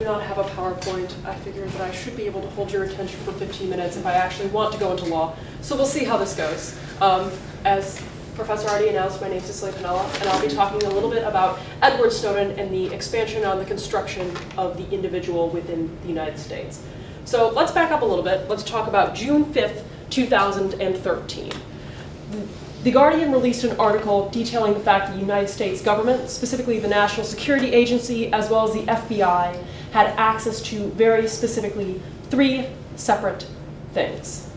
do not have a PowerPoint. I figured that I should be able to hold your attention for 15 minutes if I actually want to go into law. So we'll see how this goes. As Professor already announced, my name is Cecelia Panella, and I'll be talking a little bit about Edward Snowden and the expansion on the construction of the individual within the United States. So let's back up a little bit. Let's talk about June 5th, 2013. The Guardian released an article detailing the fact that the United States government, specifically the National Security Agency, as well as the FBI, had access to very specifically 3 separate things.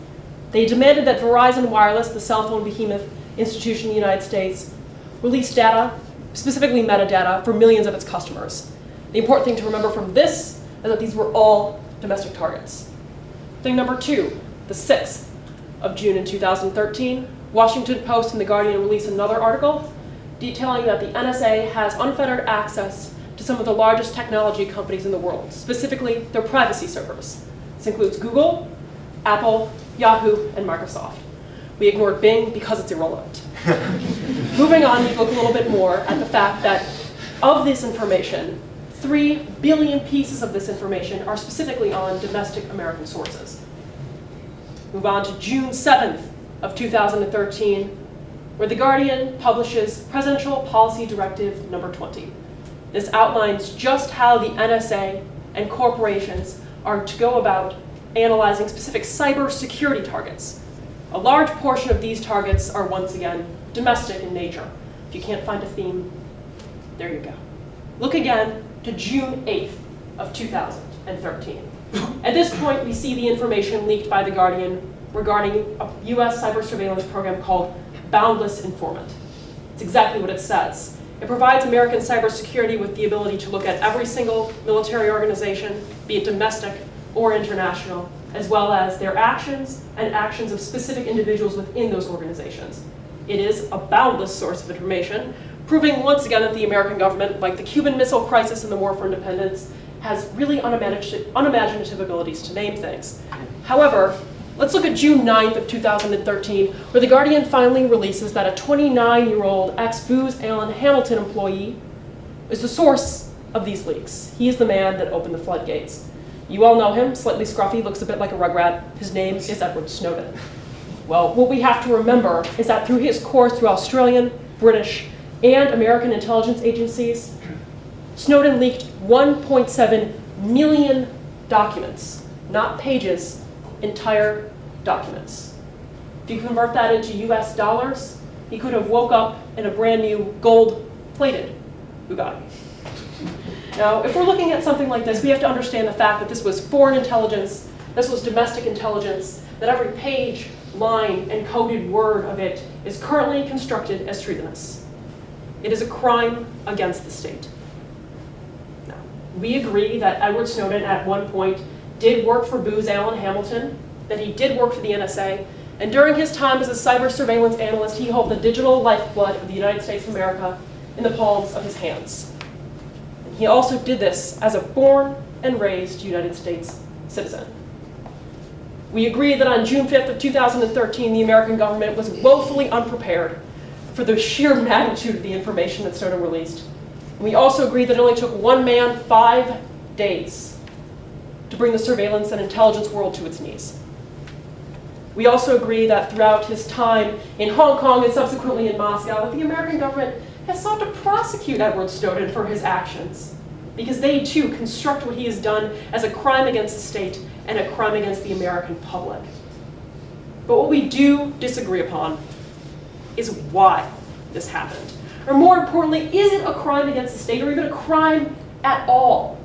They demanded that Verizon Wireless, the cell phone behemoth institution in the United States, release data, specifically metadata, for millions of its customers. The important thing to remember from this is that these were all domestic targets. Thing number 2, the 6th of June in 2013, Washington Post and The Guardian released another article detailing that the NSA has unfettered access to some of the largest technology companies in the world, specifically their privacy servers. This includes Google, Apple, Yahoo, and Microsoft. We ignored Bing because it's irrelevant. Moving on, we look a little bit more at the fact that of this information, 3 billion pieces of this information are specifically on domestic American sources. Move on to June 7th of 2013, where The Guardian publishes Presidential Policy Directive number 20. This outlines just how the NSA and corporations are to go about analyzing specific cybersecurity targets. A large portion of these targets are, once again, domestic in nature. If you can't find a theme, there you go. Look again to June 8th of 2013. At this point, we see the information leaked by The Guardian regarding a US cyber surveillance program called Boundless Informant. It's exactly what it says. It provides American cybersecurity with the ability to look at every single military organization, be it domestic or international, as well as their actions and actions of specific individuals within those organizations. It is a boundless source of information, proving once again that the American government, like the Cuban Missile Crisis and the War for Independence, has really unimaginative abilities to name things. However, let's look at June 9th of 2013, where The Guardian finally releases that a 29-year-old ex-Booz Allen Hamilton employee is the source of these leaks. He is the man that opened the floodgates. You all know him, slightly scruffy, looks a bit like a rugrat. His name is Edward Snowden. Well, what we have to remember is that through his course through Australian, British, and American intelligence agencies, Snowden leaked 1.7 million documents, not pages, entire documents. If you convert that into US dollars, he could have woke up in a brand new gold-plated Bugatti. Now, if we're looking at something like this, we have to understand the fact that this was foreign intelligence, this was domestic intelligence, that every page, line, and coded word of it is currently constructed as treasonous. It is a crime against the state. Now, we agree that Edward Snowden at one point did work for Booz Allen Hamilton, that he did work for the NSA, and during his time as a cyber surveillance analyst, he held the digital lifeblood of the United States of America in the palms of his hands. And he also did this as a born and raised United States citizen. We agree that on June 5th of 2013, the American government was woefully unprepared for the sheer magnitude of the information that Snowden released. And we also agree that it only took one man 5 days to bring the surveillance and intelligence world to its knees. We also agree that throughout his time in Hong Kong and subsequently in Moscow, that the American government has sought to prosecute Edward Snowden for his actions, because they too construct what he has done as a crime against the state and a crime against the American public. But what we do disagree upon is why this happened. Or more importantly, is it a crime against the state or even a crime at all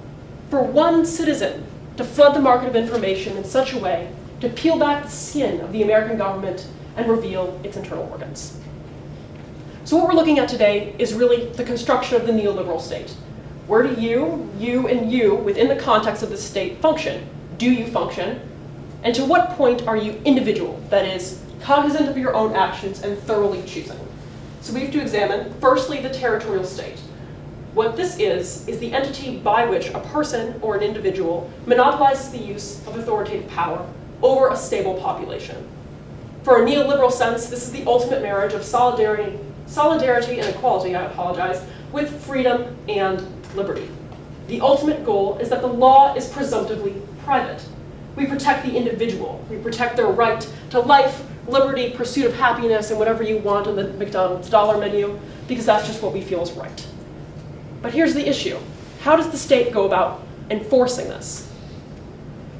for one citizen to flood the market of information in such a way to peel back the skin of the American government and reveal its internal organs? So what we're looking at today is really the construction of the neoliberal state. Where do you, and you, within the context of the state, function? Do you function? And to what point are you individual, that is, cognizant of your own actions and thoroughly choosing? So we have to examine, firstly, the territorial state. What this is the entity by which a person or an individual monopolizes the use of authoritative power over a stable population. For a neoliberal sense, this is the ultimate marriage of solidarity and equality, with freedom and liberty. The ultimate goal is that the law is presumptively private. We protect the individual. We protect their right to life, liberty, pursuit of happiness, and whatever you want on the McDonald's dollar menu, because that's just what we feel is right. But here's the issue. How does the state go about enforcing this?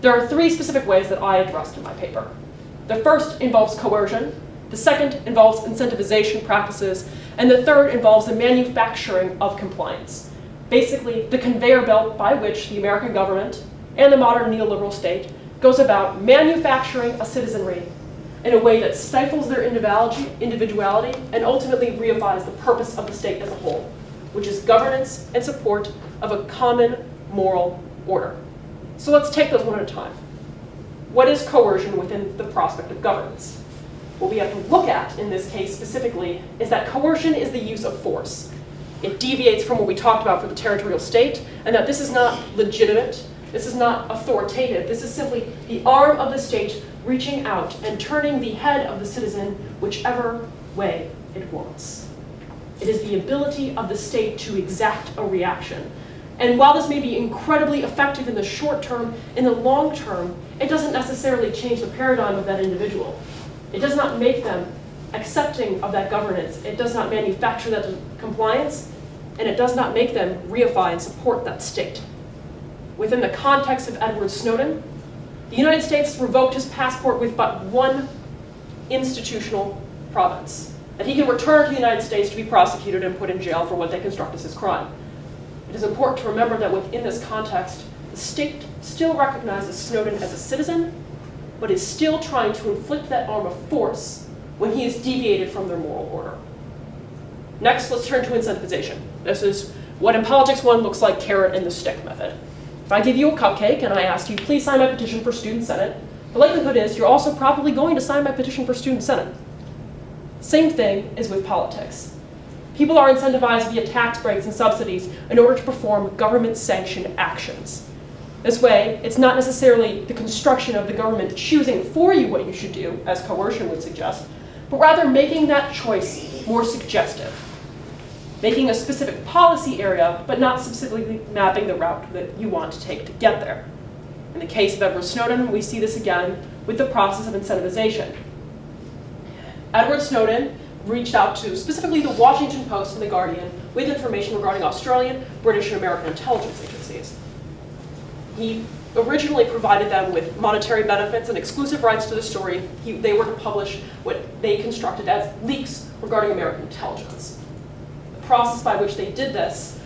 There are three specific ways that I addressed in my paper. The first involves coercion, the second involves incentivization practices, and the third involves the manufacturing of compliance. Basically, the conveyor belt by which the American government and the modern neoliberal state goes about manufacturing a citizenry in a way that stifles their individuality and ultimately reifies the purpose of the state as a whole, which is governance and support of a common moral order. So let's take those one at a time. What is coercion within the prospect of governance? What we have to look at in this case specifically is that coercion is the use of force. It deviates from what we talked about for the territorial state, and that this is not legitimate, this is not authoritative, this is simply the arm of the state reaching out and turning the head of the citizen whichever way it wants. It is the ability of the state to exact a reaction. And while this may be incredibly effective in the short term, in the long term, it doesn't necessarily change the paradigm of that individual. It does not make them accepting of that governance. It does not manufacture that compliance, and it does not make them reify and support that state. Within the context of Edward Snowden, the United States revoked his passport with but one institutional province, that he can return to the United States to be prosecuted and put in jail for what they construct as his crime. It is important to remember that within this context, the state still recognizes Snowden as a citizen, but is still trying to inflict that arm of force when he is deviated from their moral order. Next, let's turn to incentivization. This is what in Politics 1 looks like carrot and the stick method. If I give you a cupcake and I ask you, please sign my petition for student senate, the likelihood is you're also probably going to sign my petition for student senate. Same thing is with politics. People are incentivized via tax breaks and subsidies in order to perform government-sanctioned actions. This way, it's not necessarily the construction of the government choosing for you what you should do, as coercion would suggest, but rather making that choice more suggestive. Making a specific policy area, but not specifically mapping the route that you want to take to get there. In the case of Edward Snowden, we see this again with the process of incentivization. Edward Snowden reached out to specifically the Washington Post and the Guardian with information regarding Australian, British, and American intelligence agencies. He originally provided them with monetary benefits and exclusive rights to the story. They were to publish what they constructed as leaks regarding American intelligence. The process by which they did this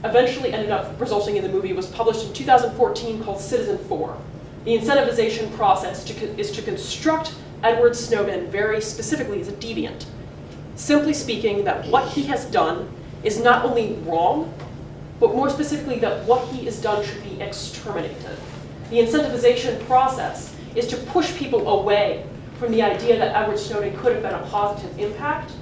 eventually ended up resulting in the movie was published in 2014 called Citizen 4. The incentivization process is to construct Edward Snowden very specifically as a deviant. Simply speaking, that what he has done is not only wrong, but more specifically that what he has done should be exterminated. The incentivization process is to push people away from the idea that Edward Snowden could have been a positive impact,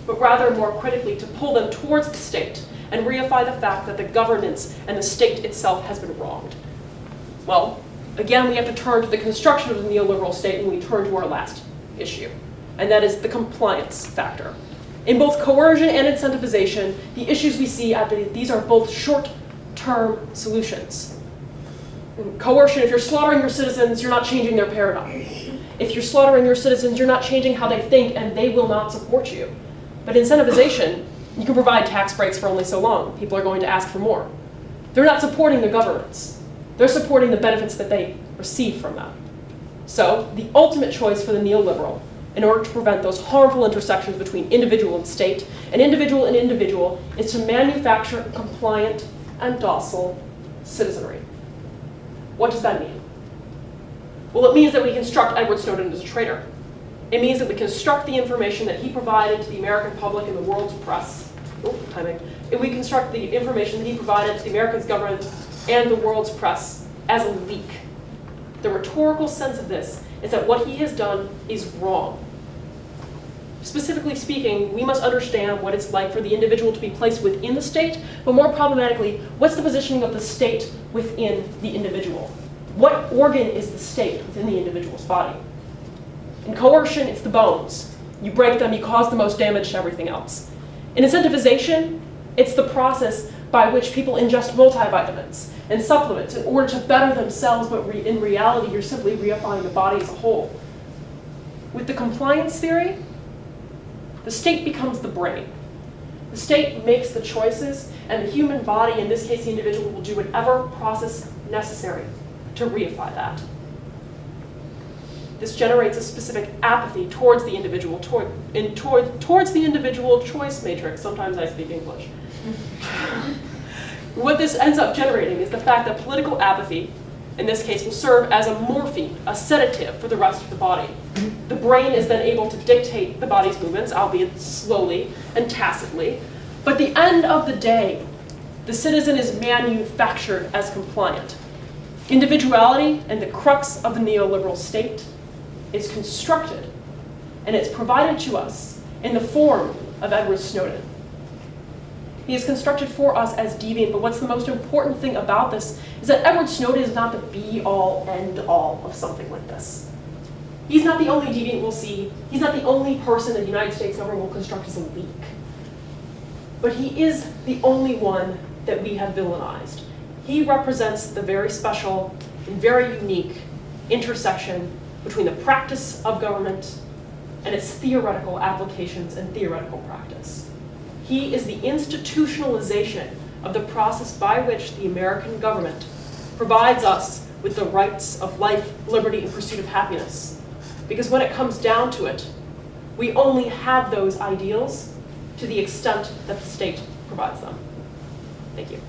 but rather more critically to pull them towards the state and reify the fact that the governance and the state itself has been wronged. Well, again, we have to turn to the construction of the neoliberal state when we turn to our last issue, and that is the compliance factor. In both coercion and incentivization, the issues we see are that these are both short-term solutions. In coercion, if you're slaughtering your citizens, you're not changing their paradigm. If you're slaughtering your citizens, you're not changing how they think, and they will not support you. But incentivization, you can provide tax breaks for only so long. People are going to ask for more. They're not supporting the governments. They're supporting the benefits that they receive from them. So the ultimate choice for the neoliberal, in order to prevent those harmful intersections between individual and state, and individual, is to manufacture a compliant and docile citizenry. What does that mean? Well, it means that we construct Edward Snowden as a traitor. It means that we construct the information that he provided to the American public and the world's press. We construct the information that he provided to the American government and the world's press as a leak. The rhetorical sense of this is that what he has done is wrong. Specifically speaking, we must understand what it's like for the individual to be placed within the state, but more problematically, what's the positioning of the state within the individual? What organ is the state within the individual's body? In coercion, it's the bones. You break them, you cause the most damage to everything else. In incentivization, it's the process by which people ingest multivitamins and supplements in order to better themselves, but in reality, you're simply reifying the body as a whole. With the compliance theory, the state becomes the brain. The state makes the choices, and the human body, in this case the individual, will do whatever process necessary to reify that. This generates a specific apathy towards the individual, towards the individual choice matrix. Sometimes I speak English. What this ends up generating is the fact that political apathy, in this case, will serve as a morphine, a sedative for the rest of the body. The brain is then able to dictate the body's movements, albeit slowly and tacitly. But at the end of the day, the citizen is manufactured as compliant. Individuality and the crux of the neoliberal state is constructed, and it's provided to us in the form of Edward Snowden. He is constructed for us as deviant, but what's the most important thing about this is that Edward Snowden is not the be-all, end-all of something like this. He's not the only deviant we'll see. He's not the only person that the United States government will construct as a leak. But he is the only one that we have villainized. He represents the very special and very unique intersection between the practice of government and its theoretical applications and theoretical practice. He is the institutionalization of the process by which the American government provides us with the rights of life, liberty, and pursuit of happiness. Because when it comes down to it, we only have those ideals to the extent that the state provides them. Thank you.